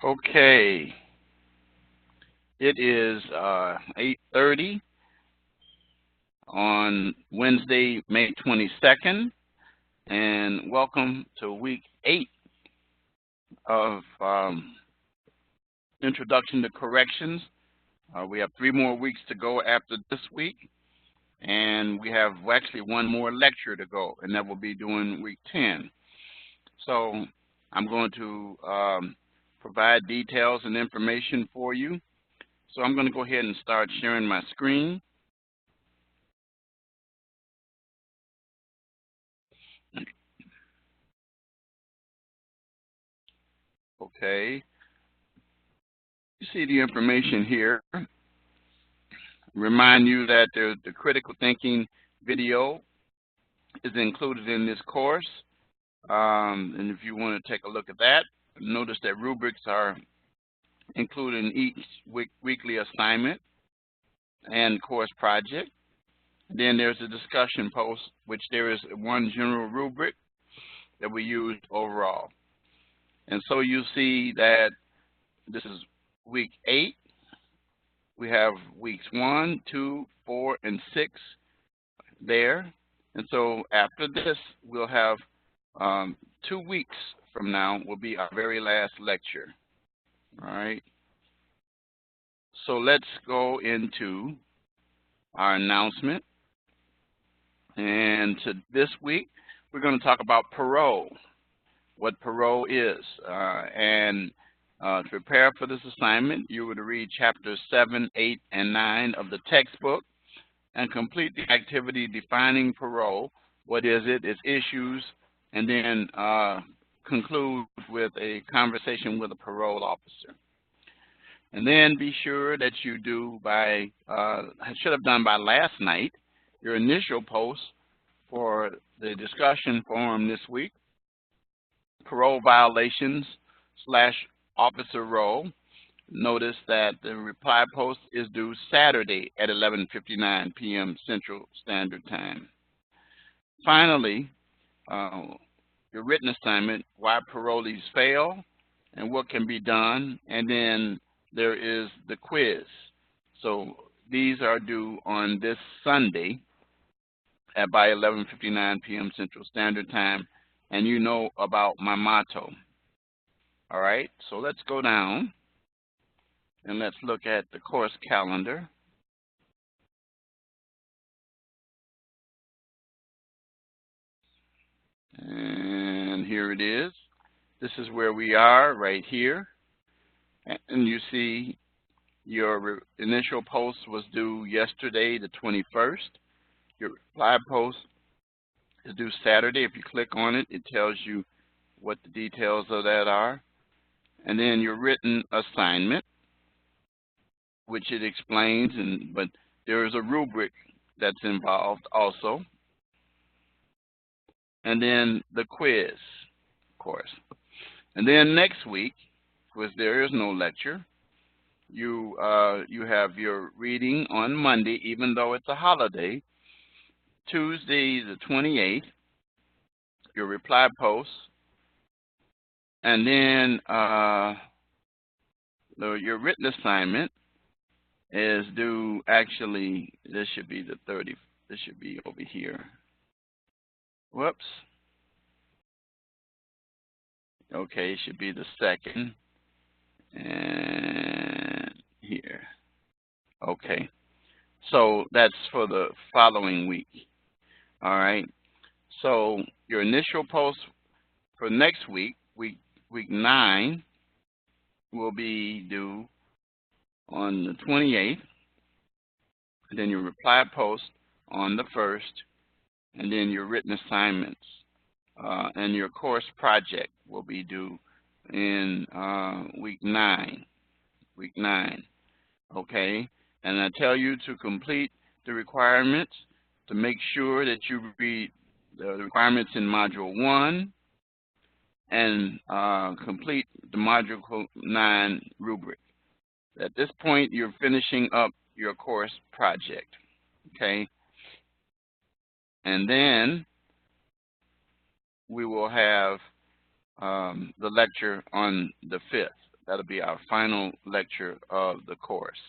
Okay, it is 8:30 on Wednesday, May 22nd, and welcome to week 8 of Introduction to Corrections. We have 3 more weeks to go after this week, and we have actually one more lecture to go, and that will be during week 10. So I'm going to provide details and information for you. So I'm going to go ahead and start sharing my screen. Okay, you see the information here. Remind you that the critical thinking video is included in this course. And if you want to take a look at that, notice that rubrics are included in each weekly assignment and course project. Then there's a discussion post, which there is one general rubric that we use overall. And so you see that this is week 8. We have weeks 1, 2, 4, and 6 there. And so after this, we'll have 2 weeks from now will be our very last lecture. All right. So let's go into our announcement. And to this week, we're going to talk about parole, what parole is. To prepare for this assignment, you would read chapters 7, 8, and 9 of the textbook and complete the activity defining parole. What is it? Its issues, and then conclude with a conversation with a parole officer. And then be sure that you do by, I should have done by last night, your initial post for the discussion forum this week, parole violations / officer role. Notice that the reply post is due Saturday at 11:59 p.m. Central Standard Time. Finally, your written assignment, why parolees fail and what can be done, and then there is the quiz. So these are due on this Sunday at by 11:59 p.m. Central Standard Time, and you know about my motto. All right, so let's go down and let's look at the course calendar. And here it is. This is where we are right here. And you see your initial post was due yesterday, the 21st. Your reply post is due Saturday. If you click on it, it tells you what the details of that are. And then your written assignment, which it explains, but there is a rubric that's involved also. And then the quiz, of course. And then next week, because there is no lecture, you have your reading on Monday, even though it's a holiday. Tuesday the 28th, your reply post, and then your written assignment is due, actually, this should be the 30th. This should be over here. Whoops. Okay, it should be the 2nd. And here. Okay. So that's for the following week. All right. So your initial post for next week, week 9, will be due on the 28th. And then your reply post on the 1st, and then your written assignments and your course project will be due in week 9. Week 9. Okay. And I tell you to complete the requirements, to make sure that you read the requirements in Module 1 and complete the Module 9 rubric. At this point, you're finishing up your course project, okay? And then we will have the lecture on the 5th. That'll be our final lecture of the course.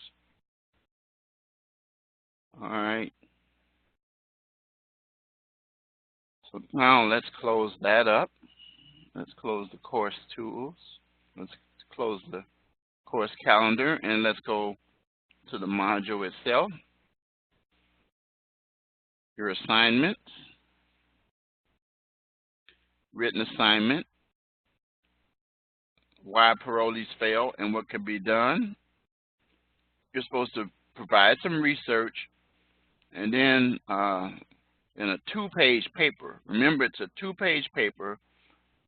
All right. So now let's close that up. Let's close the course tools. Let's close the course calendar, and let's go to the module itself. Your assignments, written assignment, why parolees fail and what can be done. You're supposed to provide some research, and then in a 2-page paper, remember it's a 2-page paper,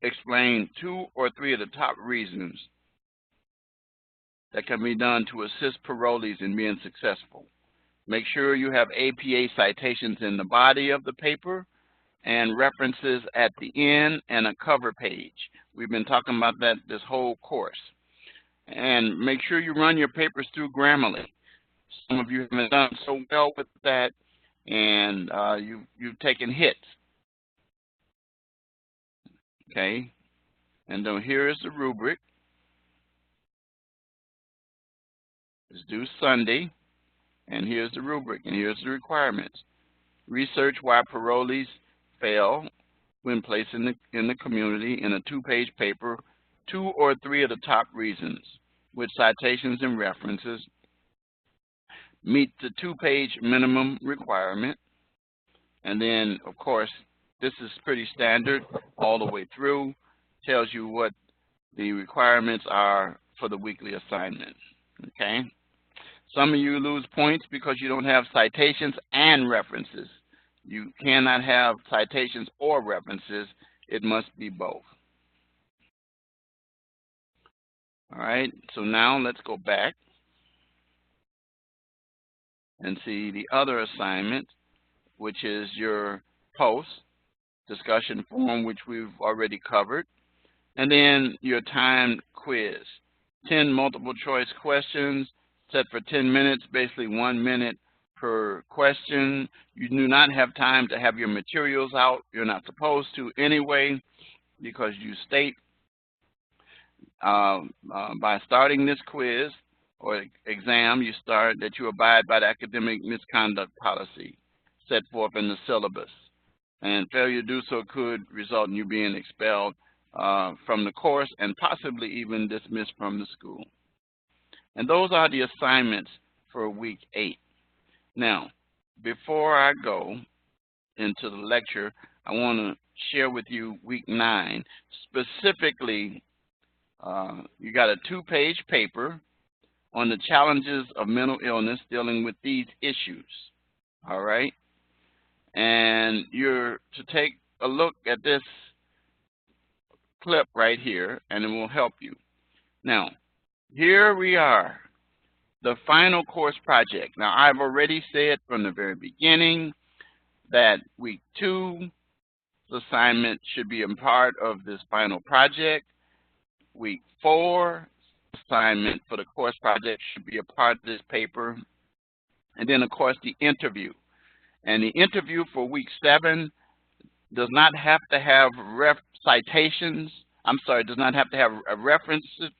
explain 2 or 3 of the top reasons that can be done to assist parolees in being successful. Make sure you have APA citations in the body of the paper and references at the end and a cover page. We've been talking about that this whole course. And make sure you run your papers through Grammarly. Some of you haven't done so well with that, and you've taken hits. Okay, and then here is the rubric. It's due Sunday, and here's the rubric, and here's the requirements. Research why parolees fail when placed in the community in a 2-page paper, 2 or 3 of the top reasons, with citations and references. Meet the 2-page minimum requirement, and then, of course, this is pretty standard all the way through. Tells you what the requirements are for the weekly assignment. Okay. Some of you lose points because you don't have citations and references. You cannot have citations or references. It must be both. All right, so now let's go back and see the other assignment, which is your post discussion forum, which we've already covered, and then your timed quiz. 10 multiple choice questions set for 10 minutes, basically 1 minute per question. You do not have time to have your materials out. You're not supposed to anyway, because you state by starting this quiz or exam, you start that you abide by the academic misconduct policy set forth in the syllabus. And failure to do so could result in you being expelled from the course and possibly even dismissed from the school. And those are the assignments for week 8. Now, before I go into the lecture, I want to share with you week 9. Specifically, you got a 2-page paper on the challenges of mental illness dealing with these issues. All right? And you're to take a look at this clip right here, and it will help you. Now, here we are, the final course project. Now, I've already said from the very beginning that week 2 assignment should be a part of this final project. Week 4 assignment for the course project should be a part of this paper. And then, of course, the interview. And the interview for week 7 does not have to have citations. I'm sorry, does not have to have references,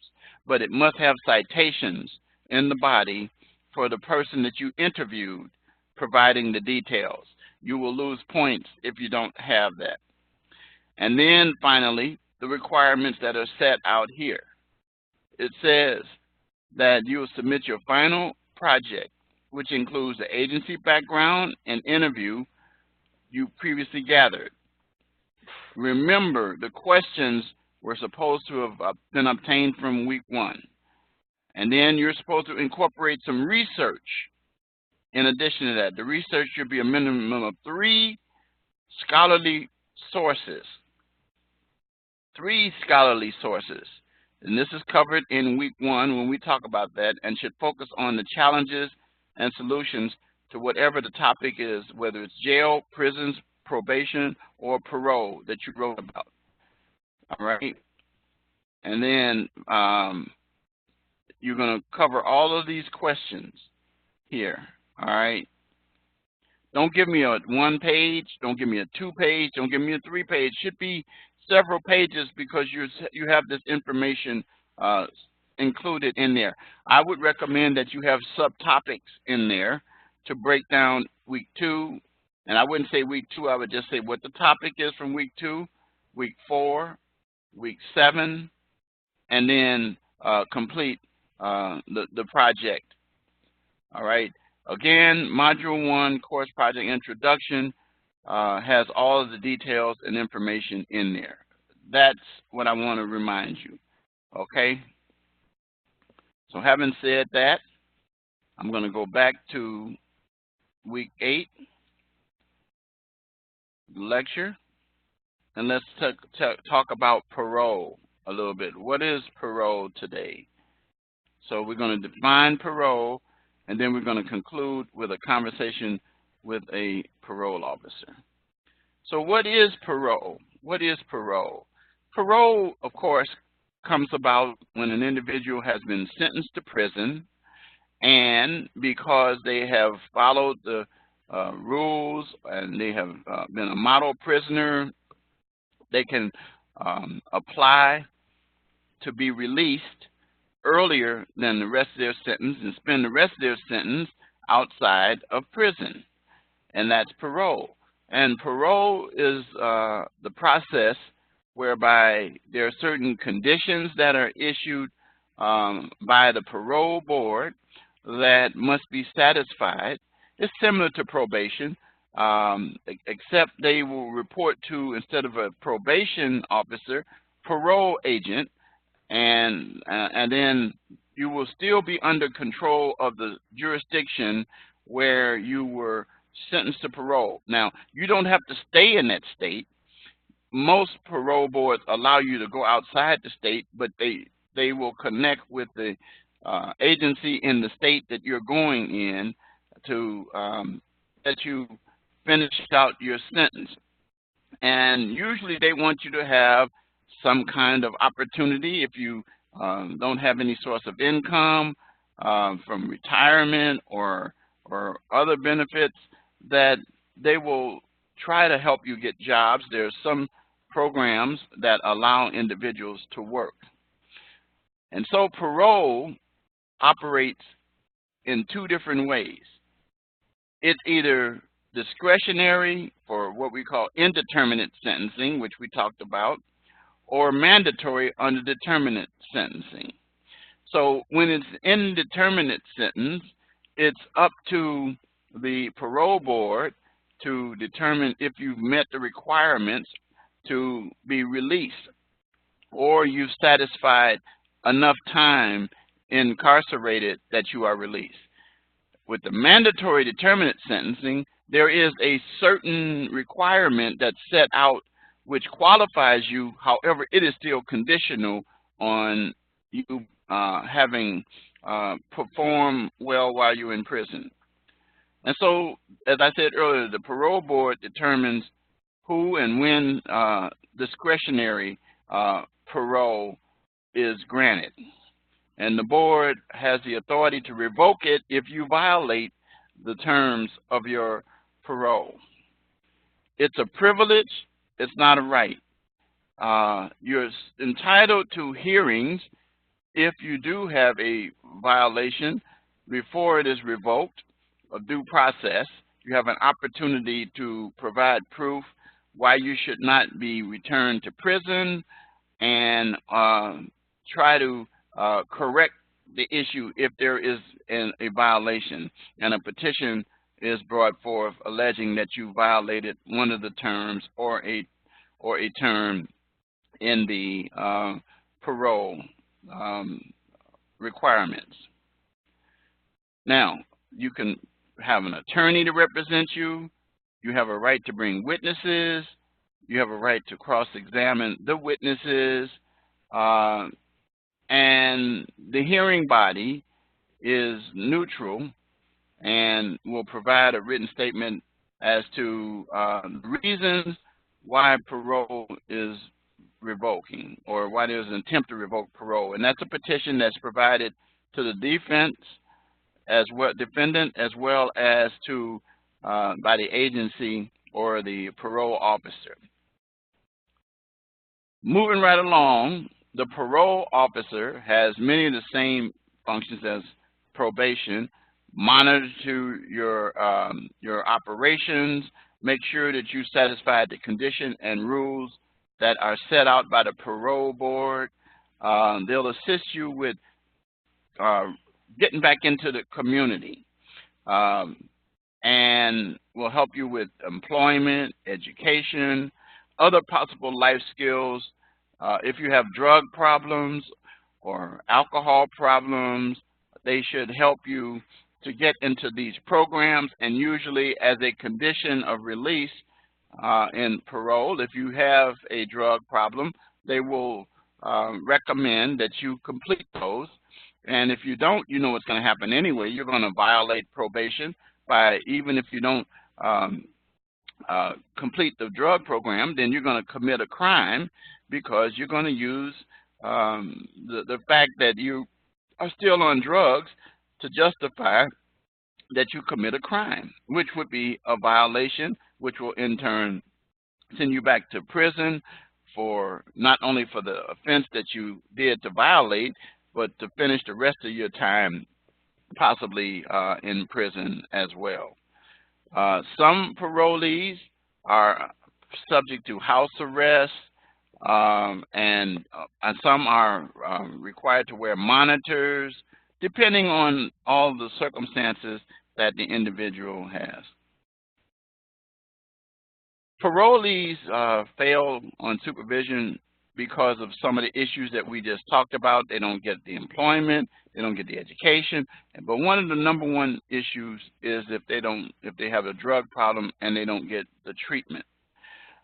but it must have citations in the body for the person that you interviewed, providing the details. You will lose points if you don't have that. And then finally, the requirements that are set out here. It says that you will submit your final project, which includes the agency background and interview you previously gathered. Remember, the questions were supposed to have been obtained from week 1. And then you're supposed to incorporate some research in addition to that. The research should be a minimum of 3 scholarly sources. 3 scholarly sources. And this is covered in week 1 when we talk about that, and should focus on the challenges and solutions to whatever the topic is, whether it's jail, prisons, probation, or parole that you wrote about. All right? And then you're going to cover all of these questions here. All right? Don't give me a 1-page, don't give me a 2-page, don't give me a 3-page. Should be several pages, because you have this information included in there. I would recommend that you have subtopics in there to break down week 2. And I wouldn't say week 2, I would just say what the topic is from week 2, week 4, week 7, and then complete the project. All right. Again, Module 1, Course Project Introduction, has all of the details and information in there. That's what I want to remind you. Okay? So having said that, I'm going to go back to week 8 lecture, and let's talk about parole a little bit. What is parole today? So we're going to define parole, and then we're going to conclude with a conversation with a parole officer. So what is parole? What is parole? Parole, of course, comes about when an individual has been sentenced to prison, and because they have followed the rules and they have been a model prisoner, they can apply to be released earlier than the rest of their sentence and spend the rest of their sentence outside of prison, and that's parole. And parole is the process whereby there are certain conditions that are issued by the parole board that must be satisfied. It's similar to probation, except they will report to, instead of a probation officer, parole agent, and then you will still be under control of the jurisdiction where you were sentenced to parole. Now, you don't have to stay in that state. Most parole boards allow you to go outside the state, but they will connect with the agency in the state that you're going in to let you finish out your sentence. And usually they want you to have some kind of opportunity if you don't have any source of income from retirement or other benefits, that they will try to help you get jobs. There's some programs that allow individuals to work. And so parole operates in 2 different ways. It's either discretionary for what we call indeterminate sentencing, which we talked about, or mandatory under determinate sentencing. So when it's indeterminate sentence, it's up to the parole board to determine if you've met the requirements to be released, or you've satisfied enough time incarcerated that you are released. With the mandatory determinate sentencing, there is a certain requirement that's set out which qualifies you. However, it is still conditional on you having performed well while you're in prison. And so, as I said earlier, the parole board determines who and when discretionary parole is granted. And the board has the authority to revoke it if you violate the terms of your parole. It's a privilege, it's not a right. You're entitled to hearings if you do have a violation before it is revoked, a due process. You have an opportunity to provide proof why you should not be returned to prison, and try to correct the issue if there is a violation, and a petition is brought forth alleging that you violated one of the terms or a term in the parole requirements. Now, you can have an attorney to represent you. You have a right to bring witnesses. You have a right to cross-examine the witnesses. And the hearing body is neutral and will provide a written statement as to the reasons why parole is revoking, or why there's an attempt to revoke parole. And that's a petition that's provided to the defendant as well as to by the agency or the parole officer. Moving right along, The parole officer has many of the same functions as probation: monitor your operations, make sure that you satisfy the condition and rules that are set out by the parole board. They'll assist you with getting back into the community, and will help you with employment, education, other possible life skills. If you have drug problems or alcohol problems, they should help you to get into these programs, and usually as a condition of release in parole, if you have a drug problem, they will recommend that you complete those. And if you don't, you know what's going to happen anyway. You're going to violate probation by, even if you don't complete the drug program, then you're going to commit a crime, because you're going to use the fact that you are still on drugs to justify that you commit a crime, which would be a violation, which will in turn send you back to prison for not only for the offense that you did to violate, but to finish the rest of your time possibly in prison as well. Some parolees are subject to house arrest, and some are required to wear monitors, depending on all the circumstances that the individual has. Parolees fail on supervision because of some of the issues that we just talked about. They don't get the employment, they don't get the education, but one of the number one issues is if they have a drug problem and they don't get the treatment.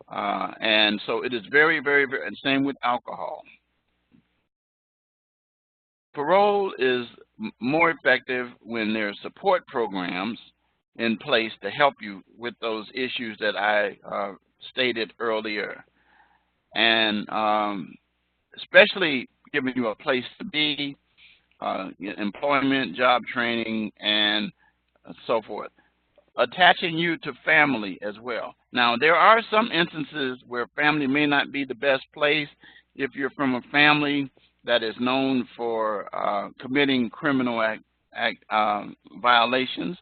And so it is very, very, very, and same with alcohol. Parole is more effective when there are support programs in place to help you with those issues that I stated earlier. And especially giving you a place to be, employment, job training, and so forth. Attaching you to family as well. Now, there are some instances where family may not be the best place. If you're from a family that is known for committing criminal violations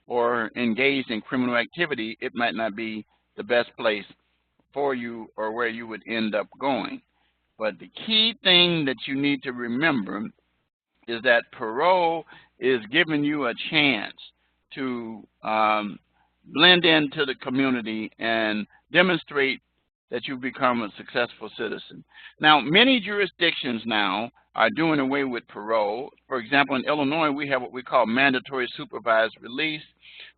or engaged in criminal activity, it might not be the best place for you or where you would end up going. But the key thing that you need to remember is that parole is giving you a chance to blend into the community and demonstrate that you've become a successful citizen. Now, many jurisdictions now are doing away with parole. For example, in Illinois, we have what we call mandatory supervised release,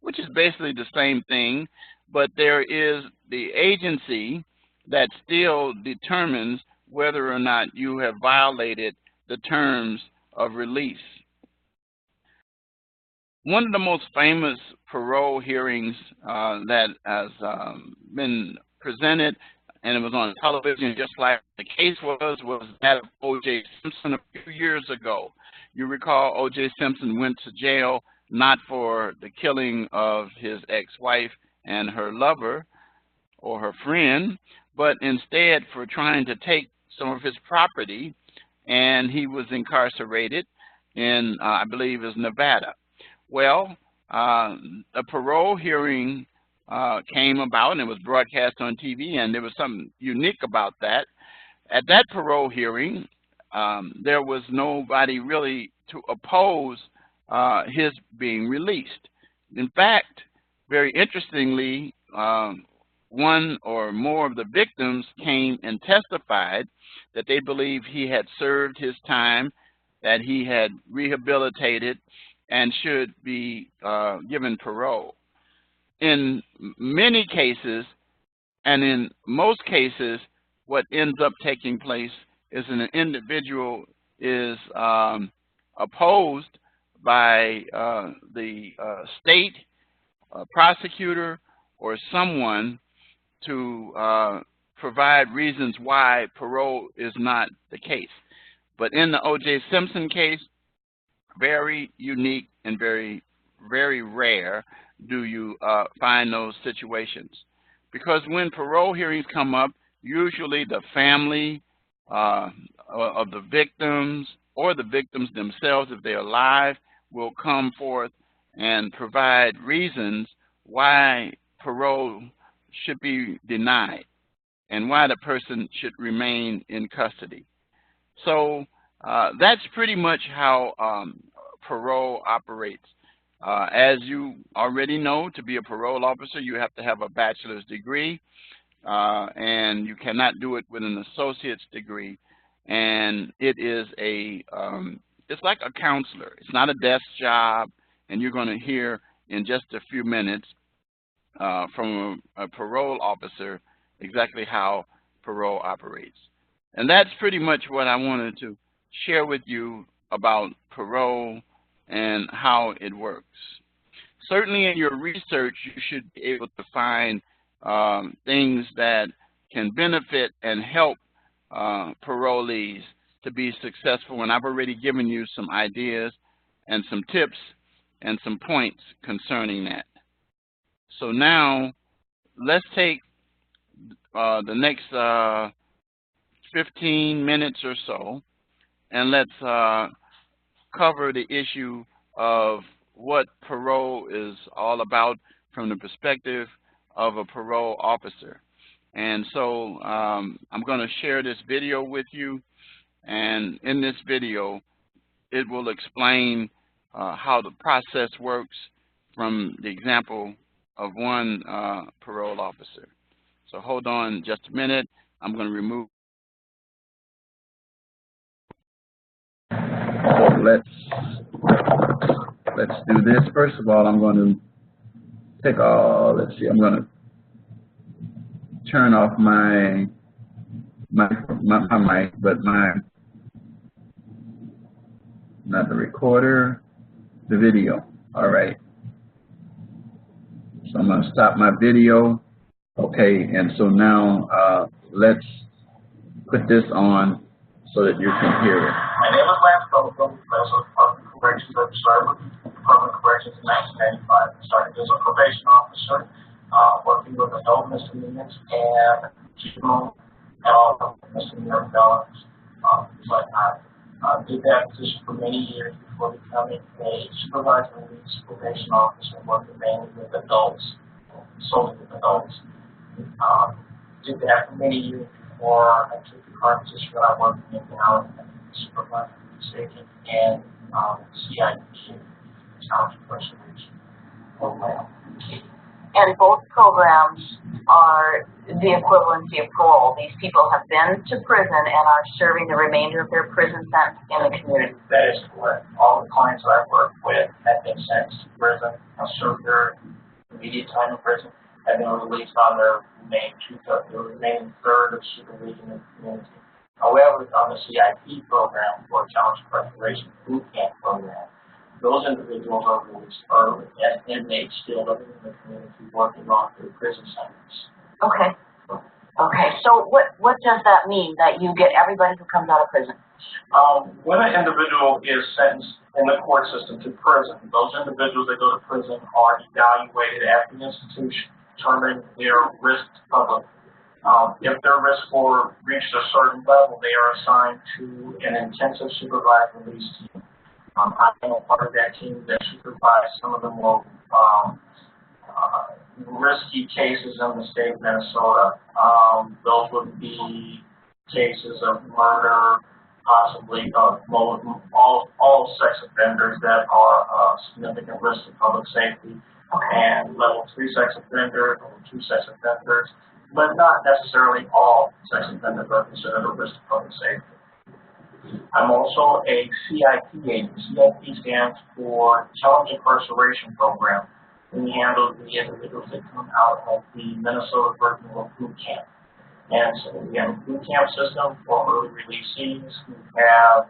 which is basically the same thing, but there is the agency that still determines whether or not you have violated the terms of release. One of the most famous parole hearings that has been presented, and it was on television just like the case was that of O.J. Simpson a few years ago. You recall O.J. Simpson went to jail not for the killing of his ex-wife and her lover or her friend, but instead for trying to take some of his property, and he was incarcerated in, I believe, is Nevada. Well, a parole hearing came about, and it was broadcast on TV, and there was something unique about that. At that parole hearing, there was nobody really to oppose his being released. In fact, very interestingly, one or more of the victims came and testified that they believe he had served his time, that he had rehabilitated, and should be given parole. In many cases, and in most cases, what ends up taking place is an individual is opposed by the state prosecutor or someone to provide reasons why parole is not the case. But in the O.J. Simpson case, very unique and very, very rare do you find those situations. Because when parole hearings come up, usually the family of the victims or the victims themselves, if they're alive, will come forth and provide reasons why parole should be denied and why the person should remain in custody. So that's pretty much how parole operates. As you already know, to be a parole officer, you have to have a bachelor's degree, and you cannot do it with an associate's degree. And it is it's like a counselor. It's not a desk job, and you're going to hear in just a few minutes from a parole officer exactly how parole operates. And that's pretty much what I wanted to share with you about parole and how it works. Certainly in your research, you should be able to find things that can benefit and help parolees to be successful. And I've already given you some ideas and some tips and some points concerning that. So now let's take the next 15 minutes or so, and let's cover the issue of what parole is all about from the perspective of a parole officer. And so I'm going to share this video with you, and in this video it will explain how the process works from the example of one parole officer. So hold on just a minute. I'm going to remove. So let's do this. First of all, I'm going to take let's see, I'm going to turn off my mic, but not the recorder, the video. All right. So I'm going to stop my video. Okay, and so now let's put this on so that you can hear it. My name is Rasmussen. I was a Department of Corrections started with the Department of Corrections in 1995. I started as a probation officer, working with adult misdemeanors and juvenile misdemeanor felons. But I did that position for many years before becoming a supervisor release probation officer, working mainly with adults, solely with adults. Did that for many years before I took the current position that I'm working in now, supervisor release agent and CIP, Challenge Incarceration Program. And both programs are the equivalency of parole. These people have been to prison and are serving the remainder of their prison sentence in the community. That is correct. All the clients that I've worked with have been sentenced to prison, have served their immediate time in prison, have been released on their remaining third of supervision in the community. However, on the CIP program, or Challenge Incarceration Boot Camp program, those individuals are released early as inmates still living in the community working on their prison sentence. Okay. Okay. So what does that mean, that you get everybody who comes out of prison? When an individual is sentenced in the court system to prison, those individuals that go to prison are evaluated at the institution, determining their risk to public. If their risk score reaches a certain level, they are assigned to an intensive supervised release team. I am a part of that team that supervised some of the more risky cases in the state of Minnesota. Those would be cases of murder, possibly all sex offenders that are a significant risk to public safety, and level 3 sex offenders, level 2 sex offenders, but not necessarily all sex offenders are considered a risk to public safety. I'm also a CIP agent. CIP stands for Challenge Incarceration Program. We handle the individuals that come out of the Minnesota Virtual Boot Camp. And so we have a boot camp system for early releasees who have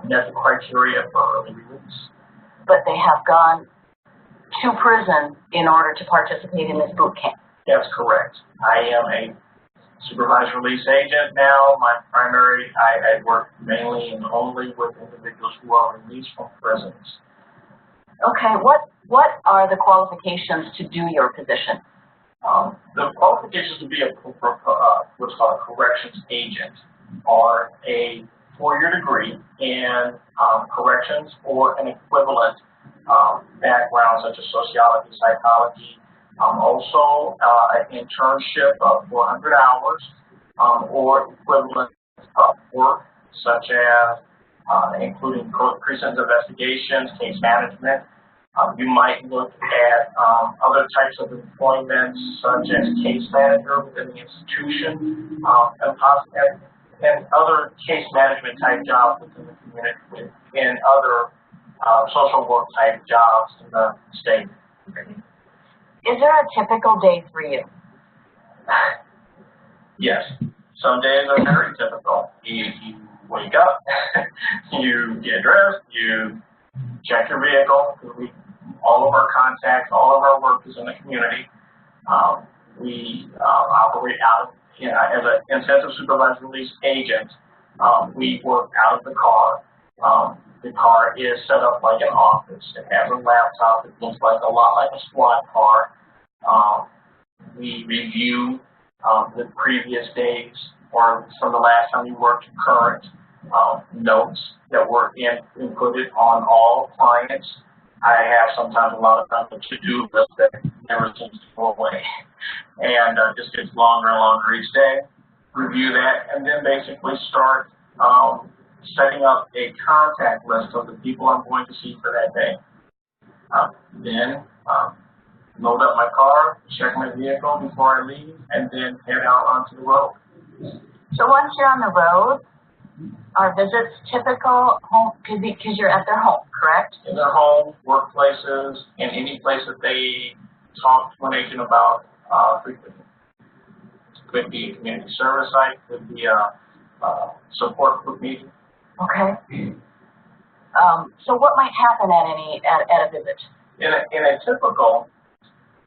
met the criteria for early release. But they have gone to prison in order to participate in this boot camp. That's correct. I am a supervised release agent now. My primary, I work mainly and only with individuals who are released from prisons. Okay, what are the qualifications to do your position? The qualifications to be what's called a corrections agent or a four-year degree in corrections or an equivalent background such as sociology, psychology, also an internship of 400 hours or equivalent work such as including pre-sentence investigations, case management. You might look at other types of employment such as case manager within the institution and other case management type jobs within the community and other social work type jobs in the state. Is there a typical day for you? Yes. Some days are very typical. You wake up, you get dressed, you check your vehicle. All of our contacts, all of our work is in the community. We operate out of, as an intensive supervised release agent, we work out of the car. The car is set up like an office. It has a laptop. It looks like a lot like a squad car. We review the previous days or from the last time you worked current notes that were inputted on all clients. I have sometimes a lot of times a to-do list that never seems to go away, and just gets longer and longer each day. Review that, and then basically start setting up a contact list of the people I'm going to see for that day. Then load up my car, check my vehicle before I leave, and then head out onto the road. So once you're on the road, are visits typical home, because you're at their home, correct? In their home, workplaces, in any place that they talk to an agent about frequently. Could be a community service site, could be a support group meeting. Okay. So what might happen at a visit? In a typical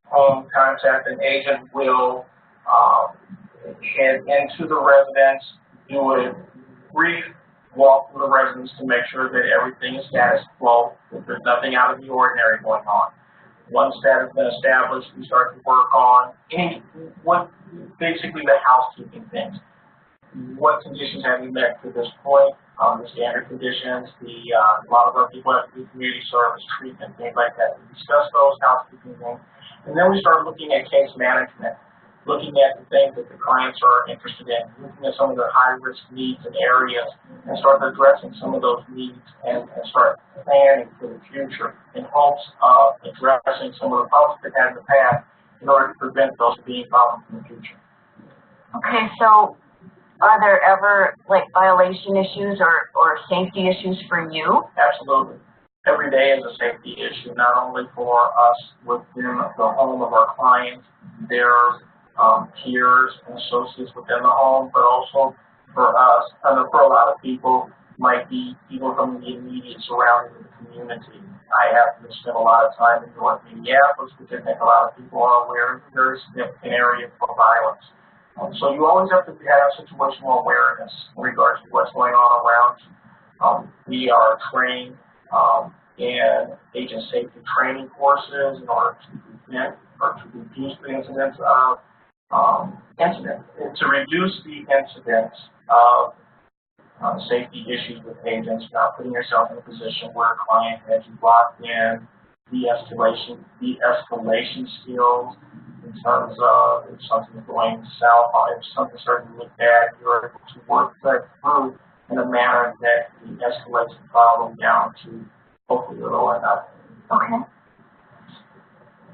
home contact, an agent will head into the residence, do a brief walk through the residence to make sure that everything is status quo, that there's nothing out of the ordinary going on. Once that has been established, we start to work on basically the housekeeping things. What conditions have you met to this point? The standard conditions, a lot of our people have to do community service, treatment, things like that. We discuss those housekeeping things. And then we start looking at case management, looking at the things that the clients are interested in, looking at some of their high-risk needs and areas, and start addressing some of those needs and start planning for the future in hopes of addressing some of the problems they've had in the past in order to prevent those being problems in the future. Okay, so are there ever like violation issues or safety issues for you? Absolutely. Every day is a safety issue, not only for us within the home of our clients, their peers and associates within the home, but also for us, and for a lot of people, might be people from the immediate surroundings of the community. I happen to spend a lot of time in North Minneapolis, which I think a lot of people are aware is a very significant area for violence. So you always have to have situational awareness in regards to what's going on around you. We are trained in agent safety training courses in order to prevent or to reduce the incidence of to reduce the incidence of safety issues with agents, not putting yourself in a position where a client has you locked in, de-escalation skills in terms of if something's going south, if something's starting to look bad, you're able to work that through in a manner that escalates the problem down to hopefully a lower enough. Okay.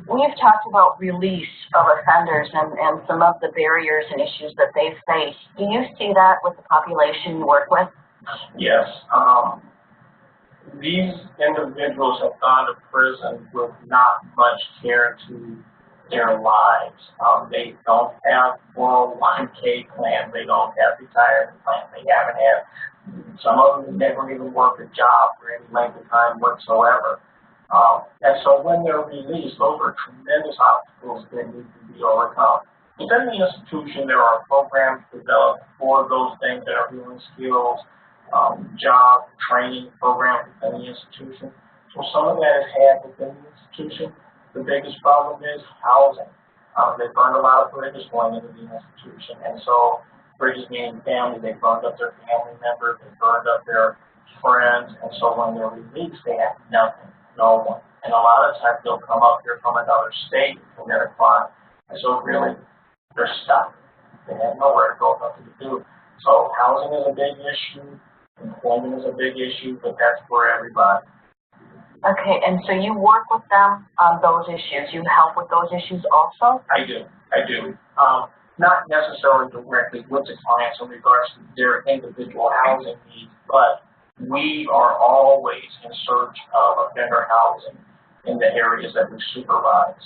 We've talked about release of offenders and some of the barriers and issues that they face. Do you see that with the population you work with? Yes. These individuals have gone to prison with not much care to their lives. They don't have 401k plan. They don't have retirement plan. They haven't had, some of them never even worked a job for any length of time whatsoever. And so when they're released, those are tremendous obstacles that need to be overcome. Within the institution, there are programs developed for those things that are human skills, job training programs within the institution. So some of that is had within the institution. The biggest problem is housing. They burned a lot of bridges going into the institution. And so bridges meaning family. They burned up their family members, they burned up their friends, and so when they're released, they have nothing, no one. And a lot of times they'll come up here from another state to commit a crime, and so really they're stuck. They have nowhere to go, nothing to do. So housing is a big issue, employment is a big issue, but that's for everybody. Okay, and so you work with them on those issues. You help with those issues also? I do. Not necessarily directly with the clients in regards to their individual housing needs, but we are always in search of offender housing in the areas that we supervise.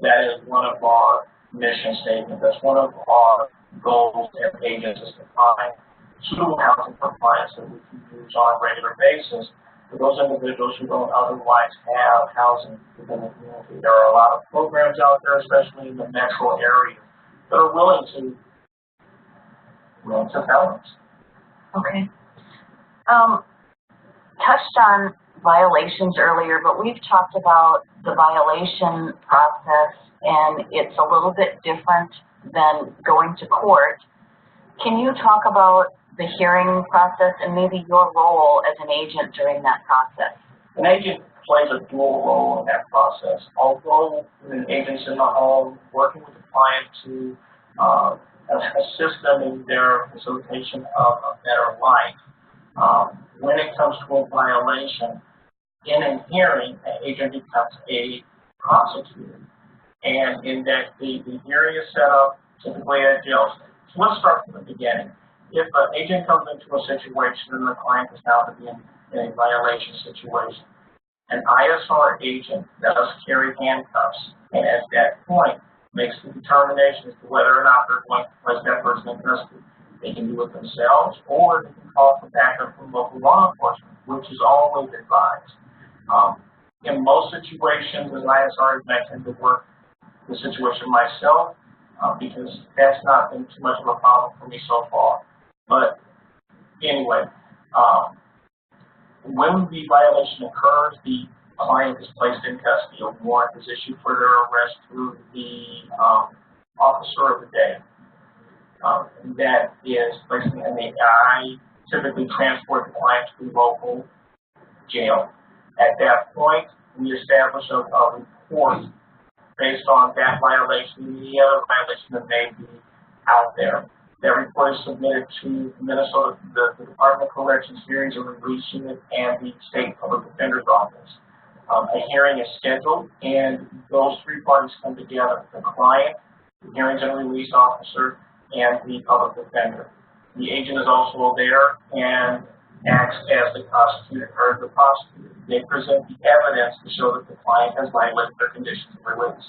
That is one of our mission statements. That's one of our goals as agents is to find suitable housing for clients that we can use on a regular basis for those individuals who don't otherwise have housing within the community. There are a lot of programs out there, especially in the metro area, that are willing to help us. Okay. Touched on violations earlier, but we've talked about the violation process, and it's a little bit different than going to court. Can you talk about the hearing process and maybe your role as an agent during that process? An agent plays a dual role in that process. Although an agent's in the home working with the client to assist them in their facilitation of a better life, when it comes to a violation, in a hearing, an agent becomes a prosecutor. And in that the hearing is set up typically at jail. So let's start from the beginning. If an agent comes into a situation and the client is now to be in a violation situation, an ISR agent does carry handcuffs, and at that point makes the determination as to whether or not they're going to place that person in custody. They can do it themselves, or they can call for backup from local law enforcement, which is always advised. In most situations, as ISR, I tend to work the situation myself because that's not been too much of a problem for me so far. But anyway, when the violation occurs, the client is placed in custody. A warrant is issued for their arrest through the officer of the day. That is placed in I typically transport the client to the local jail. At that point, we establish a report based on that violation and any other violation that may be out there. That report is submitted to Minnesota, the Department of Corrections Hearings and Release Unit and the State Public Defender's Office. A hearing is scheduled, and those three parties come together: the client, the hearings and release officer, and the public defender. The agent is also there and acts as the prosecutor or the prosecutor. They present the evidence to show that the client has violated their conditions of release.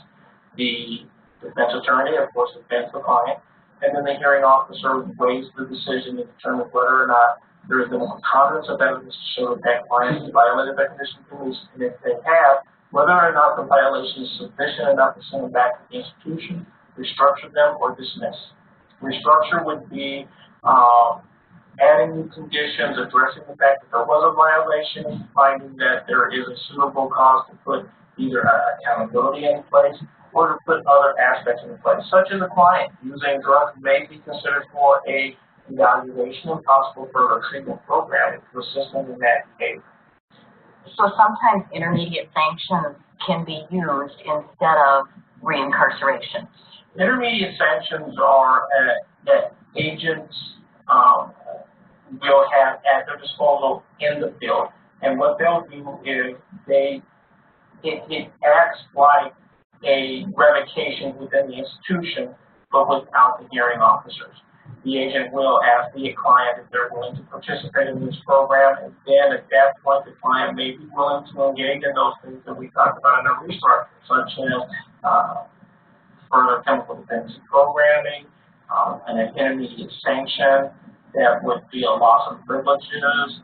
The defense attorney, of course, defends the client, and then the hearing officer weighs the decision to determine whether or not there has been a preponderance of evidence to show that that client has violated their conditions of release, and if they have, whether or not the violation is sufficient enough to send them back to the institution, restructure them, or dismiss. Restructure would be adding new conditions, addressing the fact that there was a violation, finding that there is a suitable cause to put either accountability in place or to put other aspects in place, such as a client using drugs may be considered for a evaluation and possible further treatment program to assist them in that behavior. So sometimes intermediate sanctions can be used instead of reincarceration. Intermediate sanctions are that agents will have at their disposal in the field, and what they'll do is it acts like a revocation within the institution, but without the hearing officers. The agent will ask the client if they're willing to participate in this program, and then at that point, the client may be willing to engage in those things that we talked about in our restructure, such as further chemical dependency programming, an intermediate sanction that would be a loss of privileges,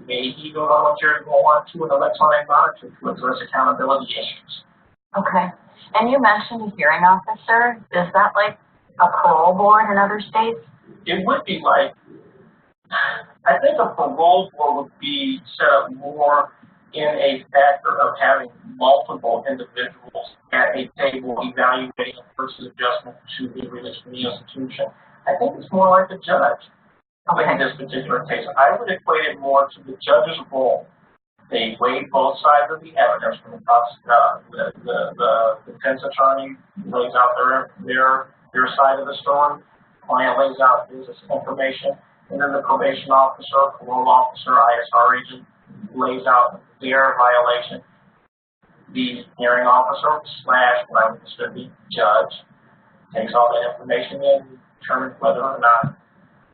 may even volunteer to go on to an electronic monitor to address accountability issues. Okay. And you mentioned a hearing officer. Is that like a parole board in other states? It would be like, I think a parole board would be set up more in a factor of having multiple individuals at a table evaluating a person's adjustment to be released from the institution. I think it's more like a judge Okay. in this particular case. I would equate it more to the judge's role. They weigh both sides of the evidence from the defense attorney lays out their side of the story, client lays out his information, and then the probation officer, parole officer, ISR agent lays out their violation. The hearing officer / what I would consider the judge takes all that information and determines whether or not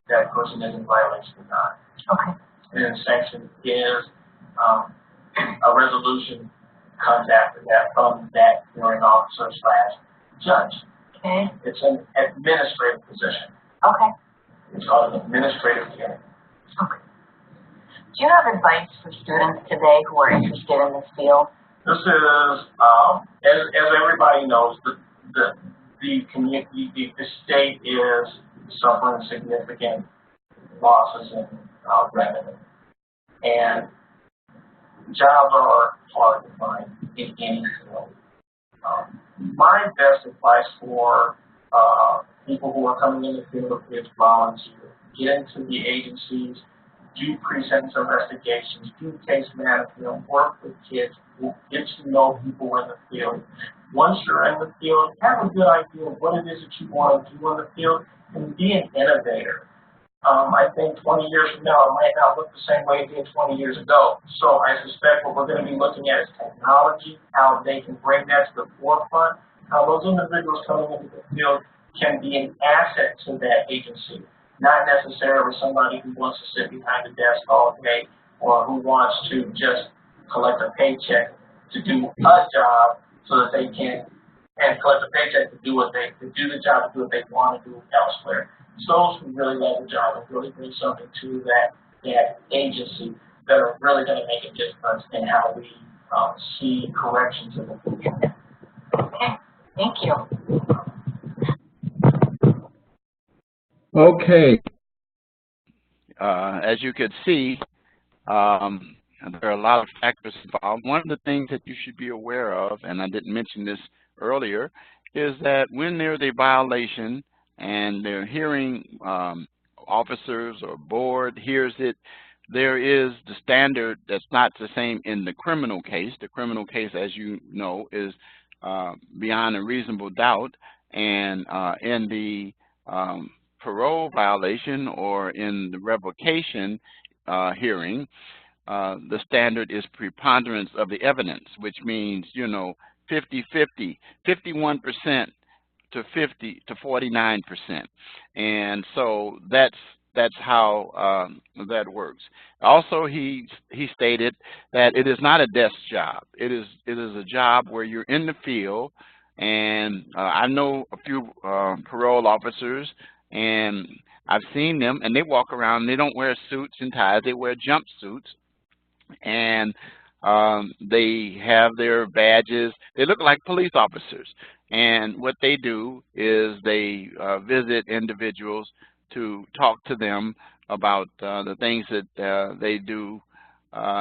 that person is in violation or not. Okay. And then sanction is a resolution comes after that from that hearing officer / judge. Okay. It's an administrative position. Okay. It's called an administrative hearing. Okay. Do you have advice for students today who are interested in this field? This is, as everybody knows, the community, the state is suffering significant losses in revenue, and jobs are hard to find in any field. My best advice for people who are coming in the field is volunteer. Get into the agencies, do pre-sentence investigations, do case management, work with kids, get to know people in the field. Once you're in the field, have a good idea of what it is that you want to do in the field, and be an innovator. I think 20 years from now, it might not look the same way it did 20 years ago. So I suspect what we're going to be looking at is technology, how they can bring that to the forefront, how those individuals coming into the field can be an asset to that agency, not necessarily somebody who wants to sit behind the desk all day or who wants to just collect a paycheck to do a job so that they can, and collect a paycheck to do the job to do what they want to do elsewhere. It's those who really love the job and really bring something to that agency that are really going to make a difference in how we see corrections in the future. Okay. Thank you. Okay. As you could see, there are a lot of factors involved. One of the things that you should be aware of, and I didn't mention this earlier, is that when there's a violation and their hearing officers or board hears it, there is the standard that's not the same in the criminal case. The criminal case, as you know, is beyond a reasonable doubt, and in the parole violation or in the revocation hearing, the standard is preponderance of the evidence, which means, 50-50, 51% to 49%, and so that's how that works. Also, he stated that it is not a desk job. It is a job where you're in the field, and I know a few parole officers, and I've seen them, and they walk around. They don't wear suits and ties. They wear jumpsuits, and they have their badges. They look like police officers. And what they do is they visit individuals to talk to them about the things that they do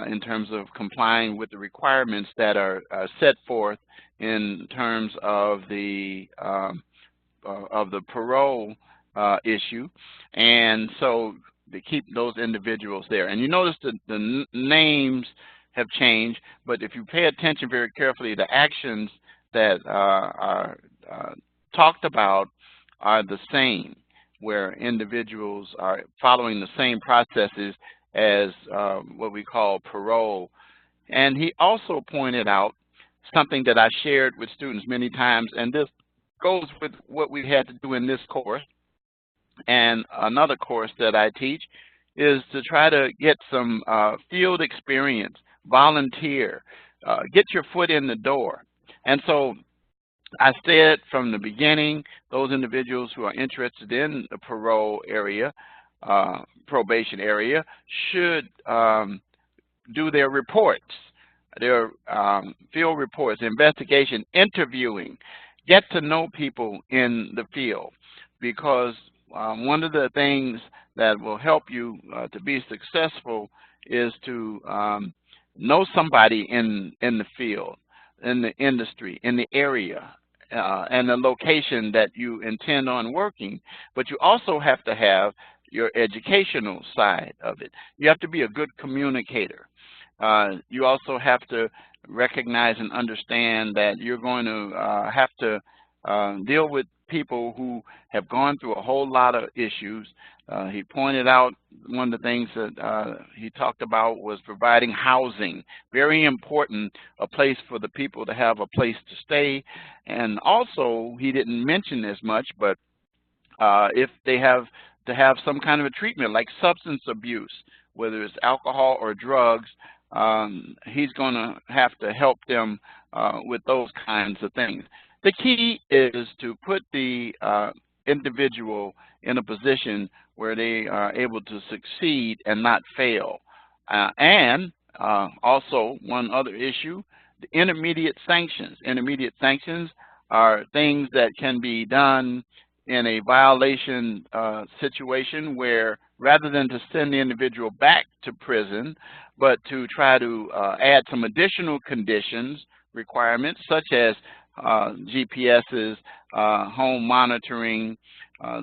in terms of complying with the requirements that are set forth in terms of the parole issue. And so they keep those individuals there. And you notice that the names have changed, but if you pay attention very carefully, the actions that are talked about are the same, where individuals are following the same processes as what we call parole. And he also pointed out something that I shared with students many times, and this goes with what we had to do in this course. And another course that I teach is to try to get some field experience, volunteer, get your foot in the door. And so I said from the beginning, those individuals who are interested in the parole area, probation area, should do their reports, their field reports, investigation, interviewing, get to know people in the field, because one of the things that will help you to be successful is to know somebody in the field, in the industry, in the area, and the location that you intend on working, but you also have to have your educational side of it. You have to be a good communicator. You also have to recognize and understand that you're going to have to deal with people who have gone through a whole lot of issues. He pointed out one of the things that he talked about was providing housing. Very important, a place for the people to have a place to stay. And also, he didn't mention this much, but if they have to have some kind of a treatment like substance abuse, whether it's alcohol or drugs, he's going to have to help them with those kinds of things. The key is to put the individual in a position where they are able to succeed and not fail. And also, one other issue, the intermediate sanctions. Intermediate sanctions are things that can be done in a violation situation where rather than to send the individual back to prison, but to try to add some additional conditions, requirements, such as GPSs, home monitoring,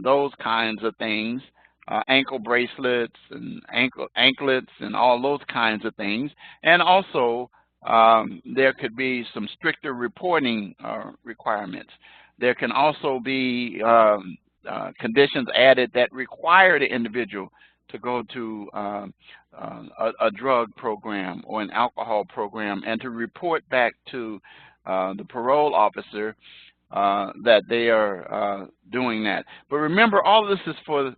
those kinds of things, ankle bracelets and anklets and all those kinds of things. And also, there could be some stricter reporting requirements. There can also be conditions added that require the individual to go to a drug program or an alcohol program and to report back to the parole officer that they are doing that. But remember, all of this is for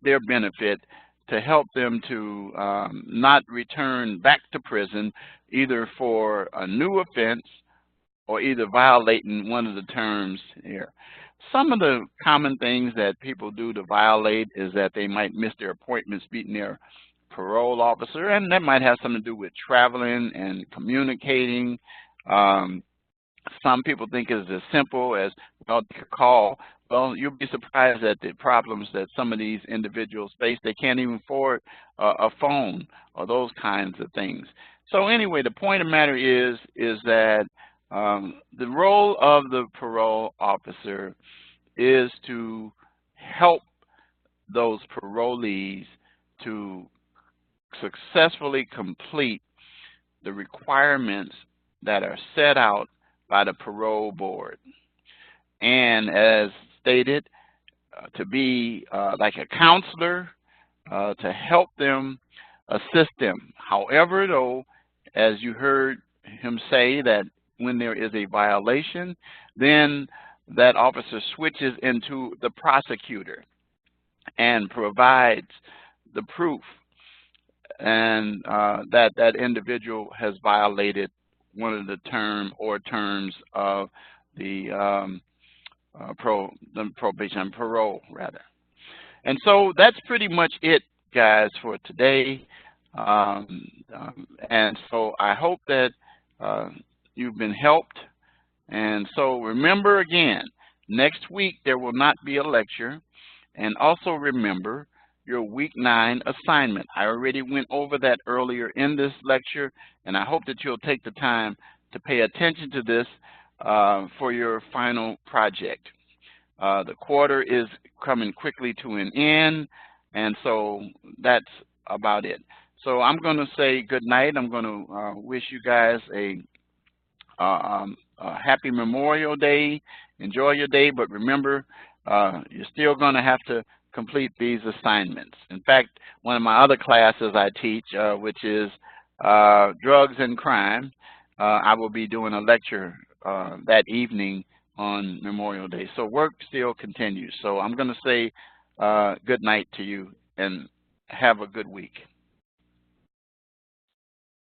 their benefit, to help them to not return back to prison either for a new offense or either violating one of the terms here. Some of the common things that people do to violate is that they might miss their appointments meeting their parole officer, and that might have something to do with traveling and communicating. Some people think it's as simple as, well, take a call. Well, you'll be surprised at the problems that some of these individuals face. They can't even afford a phone or those kinds of things. So anyway, the point of the matter is that the role of the parole officer is to help those parolees to successfully complete the requirements that are set out by the parole board. And as stated, to be like a counselor, to help them, assist them. However, though, as you heard him say, that when there is a violation, then that officer switches into the prosecutor and provides the proof and that individual has violated one of the terms of the probation, parole rather. And so that's pretty much it, guys, for today. And so I hope that you've been helped. And so remember again, next week there will not be a lecture. And also remember your week 9 assignment. I already went over that earlier in this lecture, and I hope that you'll take the time to pay attention to this for your final project. The quarter is coming quickly to an end, and so that's about it. So I'm going to say good night. I'm going to wish you guys a happy Memorial Day. Enjoy your day, but remember, you're still going to have to complete these assignments. In fact, one of my other classes I teach, which is drugs and crime, I will be doing a lecture that evening on Memorial Day. So work still continues. So I'm going to say good night to you and have a good week.